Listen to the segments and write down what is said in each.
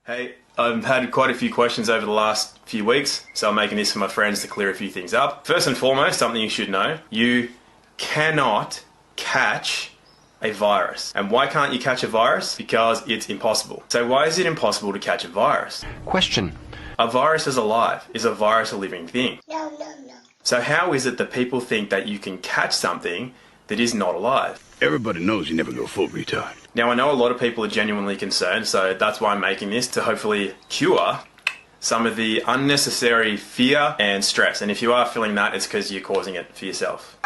Hey, I've had quite a few questions over the last few weeks, so I'm making this for my friends to clear a few things up. First and foremost, something you should know, you cannot catch a virus. And why can't you catch a virus? Because it's impossible. So why is it impossible to catch a virus? Question. A virus is alive. Is a virus a living thing? No. So how is it that people think that you can catch something that is not alive? Everybody knows you never go full retard. Now, I know a lot of people are genuinely concerned, so that's why I'm making this, to hopefully cure some of the unnecessary fear and stress. And if you are feeling that, it's because you're causing it for yourself.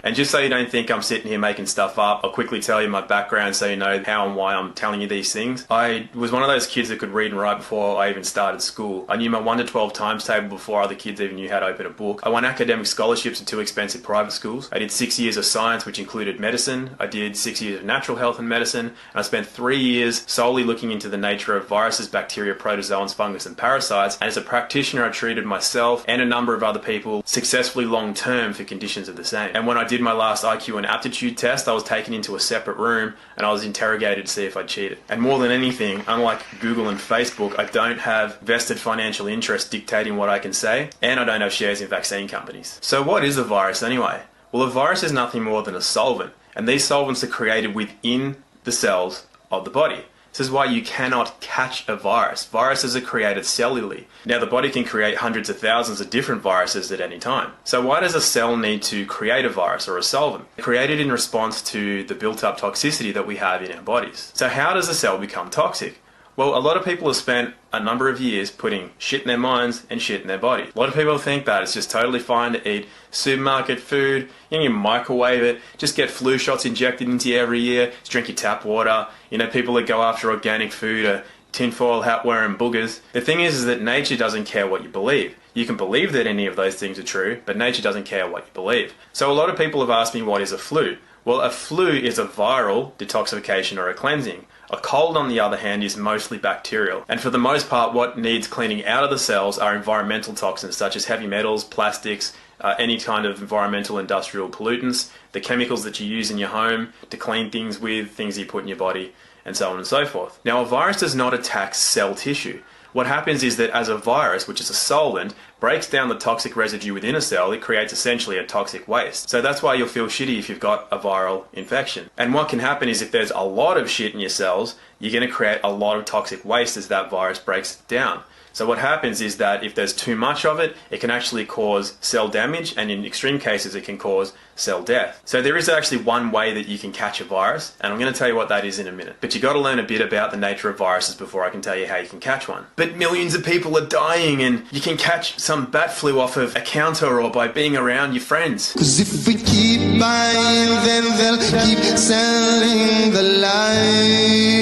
And just so you don't think I'm sitting here making stuff up, I'll quickly tell you my background so you know how and why I'm telling you these things. I was one of those kids that could read and write before I even started school. I knew my 1 to 12 times table before other kids even knew how to open a book. I won academic scholarships at 2 expensive private schools. I did 6 years of science, which included medicine. I did 6 years of natural health and medicine. And I spent 3 years solely looking into the nature of viruses, bacteria, protozoans, fungus, and parasites. And as a practitioner, I treated myself and a number of other people successfully long-term for conditions of the same. And when I did my last IQ and aptitude test, I was taken into a separate room and I was interrogated to see if I cheated. And more than anything, unlike Google and Facebook, I don't have vested financial interest dictating what I can say, and I don't have shares in vaccine companies. So what is a virus anyway? Well, a virus is nothing more than a solvent, and these solvents are created within the cells of the body. This is why you cannot catch a virus. Viruses are created cellularly. Now, the body can create hundreds of thousands of different viruses at any time. So why does a cell need to create a virus or a solvent? Created in response to the built-up toxicity that we have in our bodies. So how does a cell become toxic? Well, a lot of people have spent a number of years putting shit in their minds and shit in their body. A lot of people think that it's just totally fine to eat supermarket food, you can microwave it, just get flu shots injected into you every year, just drink your tap water. You know, people that go after organic food are tinfoil hat wearing boogers. The thing is that nature doesn't care what you believe. You can believe that any of those things are true, but nature doesn't care what you believe. So a lot of people have asked me, what is a flu? Well, a flu is a viral detoxification or a cleansing. A cold, on the other hand, is mostly bacterial. And for the most part, what needs cleaning out of the cells are environmental toxins such as heavy metals, plastics, any kind of environmental industrial pollutants, the chemicals that you use in your home to clean things with, things you put in your body, and so on and so forth. Now, a virus does not attack cell tissue. What happens is that as a virus, which is a solvent, breaks down the toxic residue within a cell, it creates essentially a toxic waste. So that's why you'll feel shitty if you've got a viral infection. And what can happen is if there's a lot of shit in your cells, you're going to create a lot of toxic waste as that virus breaks it down. So what happens is that if there's too much of it, it can actually cause cell damage, and in extreme cases it can cause cell death. So there is actually one way that you can catch a virus, and I'm going to tell you what that is in a minute. But you got to learn a bit about the nature of viruses before I can tell you how you can catch one. But millions of people are dying, and you can catch some bat flu off of a counter or by being around your friends. 'Cause if we keep buying, then they'll keep selling the lies.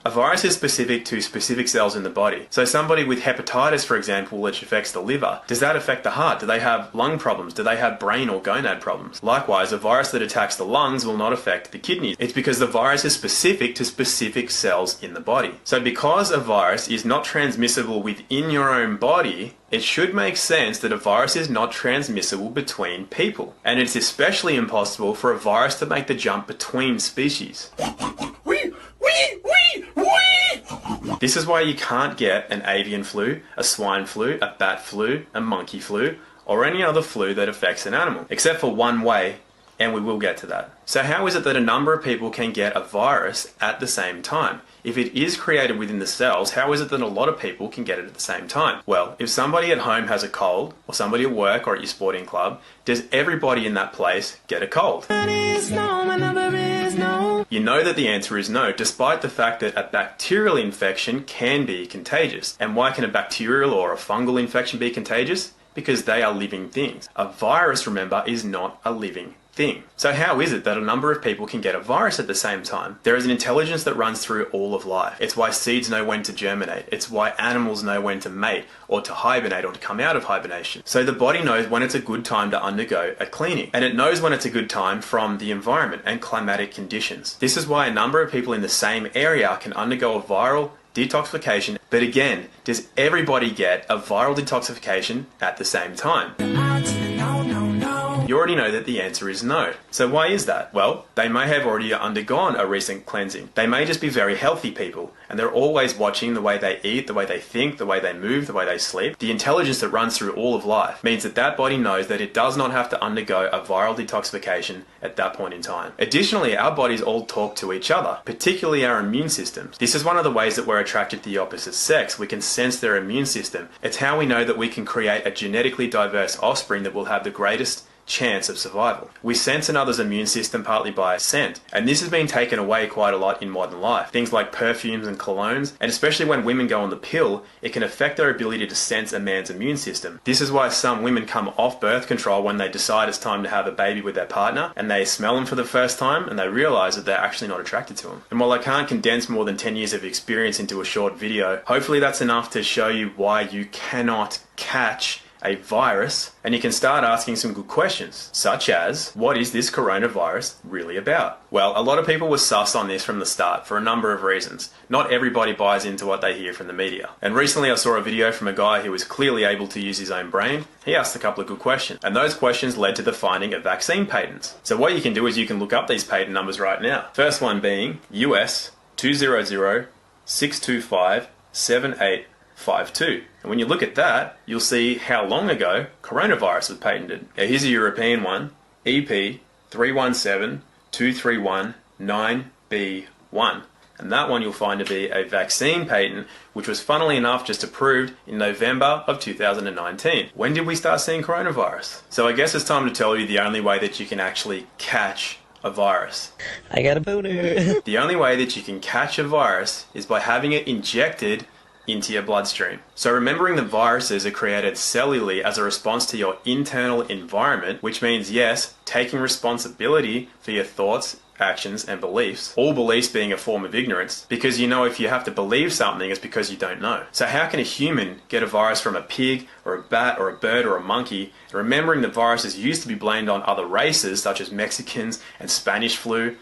A virus is specific to specific cells in the body. So somebody with hepatitis, for example, which affects the liver, does that affect the heart? Do they have lung problems? Do they have brain or gonad problems? Likewise, a virus that attacks the lungs will not affect the kidneys. It's because the virus is specific to specific cells in the body. So because a virus is not transmissible within your own body, it should make sense that a virus is not transmissible between people. And it's especially impossible for a virus to make the jump between species. This is why you can't get an avian flu, a swine flu, a bat flu, a monkey flu, or any other flu that affects an animal, except for one way, and we will get to that. So how is it that a number of people can get a virus at the same time? If it is created within the cells, how is it that a lot of people can get it at the same time? Well, if somebody at home has a cold, or somebody at work or at your sporting club, does everybody in that place get a cold? You know that the answer is no, despite the fact that a bacterial infection can be contagious. And why can a bacterial or a fungal infection be contagious? Because they are living things. A virus, remember, is not a living thing. So how is it that a number of people can get a virus at the same time? There is an intelligence that runs through all of life. It's why seeds know when to germinate. It's why animals know when to mate or to hibernate or to come out of hibernation. So the body knows when it's a good time to undergo a cleaning, and it knows when it's a good time from the environment and climatic conditions. This is why a number of people in the same area can undergo a viral detoxification. But again, does everybody get a viral detoxification at the same time? No. You already know that the answer is no. So why is that? Well, they may have already undergone a recent cleansing. They may just be very healthy people, and they're always watching the way they eat, the way they think, the way they move, the way they sleep. The intelligence that runs through all of life means that that body knows that it does not have to undergo a viral detoxification at that point in time. Additionally, our bodies all talk to each other, particularly our immune systems. This is one of the ways that we're attracted to the opposite sex. We can sense their immune system. It's how we know that we can create a genetically diverse offspring that will have the greatest chance of survival. We sense another's immune system partly by scent, and this has been taken away quite a lot in modern life. Things like perfumes and colognes, and especially when women go on the pill, it can affect their ability to sense a man's immune system. This is why some women come off birth control when they decide it's time to have a baby with their partner, and they smell them for the first time and they realize that they're actually not attracted to them. And while I can't condense more than 10 years of experience into a short video, hopefully that's enough to show you why you cannot catch a virus, and you can start asking some good questions, such as, what is this coronavirus really about? Well, a lot of people were sus on this from the start for a number of reasons. Not everybody buys into what they hear from the media. And recently I saw a video from a guy who was clearly able to use his own brain. He asked a couple of good questions, and those questions led to the finding of vaccine patents. So what you can do is you can look up these patent numbers right now. First one being US 200-625-7852. And when you look at that, you'll see how long ago coronavirus was patented. Now here's a European one, EP 317231-9B1. And that one you'll find to be a vaccine patent, which was funnily enough just approved in November of 2019. When did we start seeing coronavirus? So I guess it's time to tell you the only way that you can actually catch a virus. I got a boner. The only way that you can catch a virus is by having it injected into your bloodstream. So remembering that viruses are created cellularly as a response to your internal environment, which means, yes, taking responsibility for your thoughts, actions, and beliefs, all beliefs being a form of ignorance, because you know if you have to believe something, it's because you don't know. So how can a human get a virus from a pig, or a bat, or a bird, or a monkey? And remembering that viruses used to be blamed on other races, such as Mexicans and Spanish flu.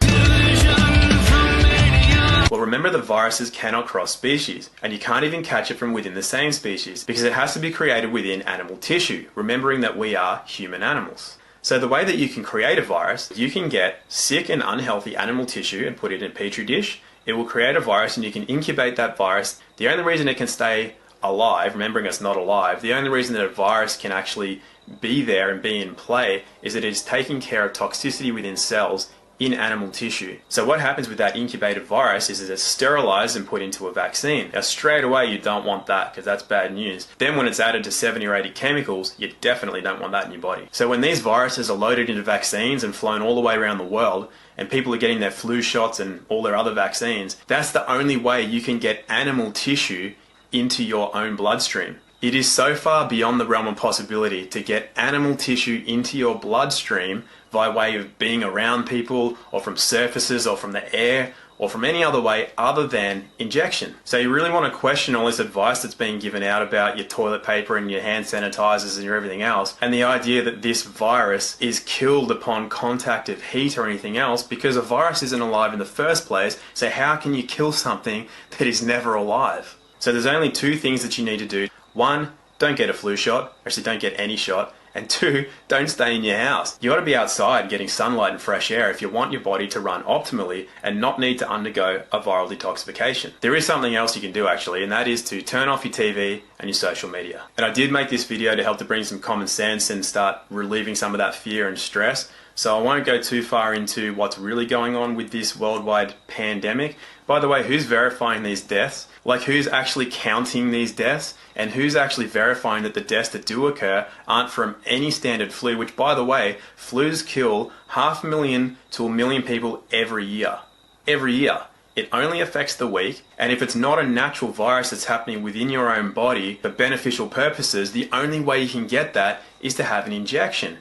Well, remember that viruses cannot cross species, and you can't even catch it from within the same species, because it has to be created within animal tissue, remembering that we are human animals. So the way that you can create a virus, you can get sick and unhealthy animal tissue and put it in a petri dish. It will create a virus and you can incubate that virus. The only reason it can stay alive, remembering it's not alive, the only reason that a virus can actually be there and be in play is that it is taking care of toxicity within cells in animal tissue. So what happens with that incubated virus is that it's sterilized and put into a vaccine. Now straight away you don't want that because that's bad news. Then when it's added to 70 or 80 chemicals, you definitely don't want that in your body. So when these viruses are loaded into vaccines and flown all the way around the world, and people are getting their flu shots and all their other vaccines, that's the only way you can get animal tissue into your own bloodstream. It is so far beyond the realm of possibility to get animal tissue into your bloodstream by way of being around people, or from surfaces, or from the air, or from any other way other than injection. So you really want to question all this advice that's being given out about your toilet paper and your hand sanitizers and your everything else, and the idea that this virus is killed upon contact of heat or anything else, because a virus isn't alive in the first place, so how can you kill something that is never alive? So there's only two things that you need to do. One, don't get a flu shot, actually don't get any shot. And two, don't stay in your house. You ought to be outside getting sunlight and fresh air if you want your body to run optimally and not need to undergo a viral detoxification. There is something else you can do actually, and that is to turn off your TV and your social media. And I did make this video to help to bring some common sense and start relieving some of that fear and stress. So I won't go too far into what's really going on with this worldwide pandemic. By the way, who's verifying these deaths? Like, who's actually counting these deaths? And who's actually verifying that the deaths that do occur aren't from any standard flu, which, by the way, flus kill 500,000 to 1 million people every year. Every year. It only affects the weak, and if it's not a natural virus that's happening within your own body for beneficial purposes, the only way you can get that is to have an injection.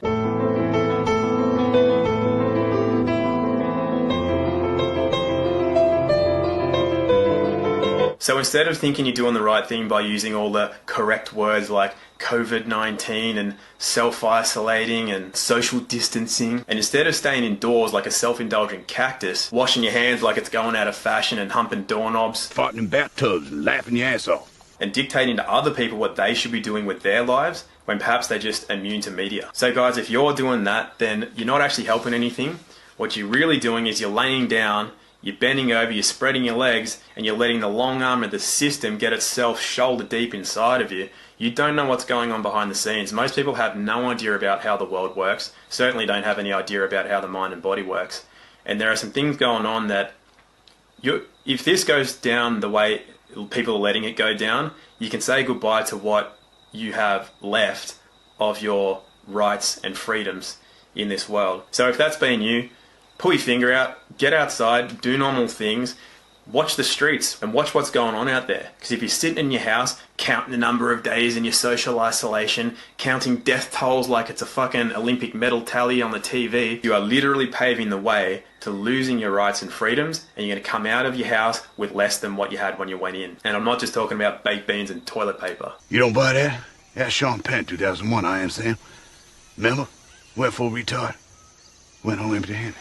So instead of thinking you're doing the right thing by using all the correct words like COVID-19 and self-isolating and social distancing, and instead of staying indoors like a self-indulgent cactus, washing your hands like it's going out of fashion and humping doorknobs, Farting in bathtubs and laughing your ass off. and dictating to other people what they should be doing with their lives, when perhaps they're just immune to media. So guys, if you're doing that, then you're not actually helping anything. What you're really doing is you're laying down, you're bending over, you're spreading your legs, and you're letting the long arm of the system get itself shoulder deep inside of you. You don't know what's going on behind the scenes. Most people have no idea about how the world works, certainly don't have any idea about how the mind and body works. And there are some things going on that, if this goes down the way people are letting it go down, you can say goodbye to what you have left of your rights and freedoms in this world. So if that's been you, pull your finger out, get outside, do normal things, watch the streets and watch what's going on out there. Because if you're sitting in your house, counting the number of days in your social isolation, counting death tolls like it's a fucking Olympic medal tally on the TV, you are literally paving the way to losing your rights and freedoms, and you're going to come out of your house with less than what you had when you went in. And I'm not just talking about baked beans and toilet paper. You don't buy that? That's Sean Penn, 2001, I am Sam. Remember? Went full retard. Went home empty-handed.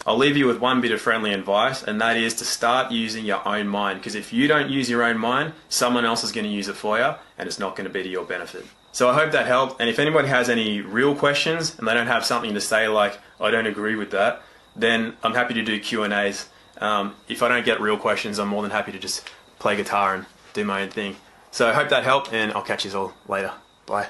I'll leave you with one bit of friendly advice, and that is to start using your own mind. Because if you don't use your own mind, someone else is going to use it for you, and it's not going to be to your benefit. So I hope that helped. And if anybody has any real questions and they don't have something to say like, I don't agree with that, then I'm happy to do Q&As. If I don't get real questions, I'm more than happy to just play guitar and do my own thing. So I hope that helped, and I'll catch you all later. Bye.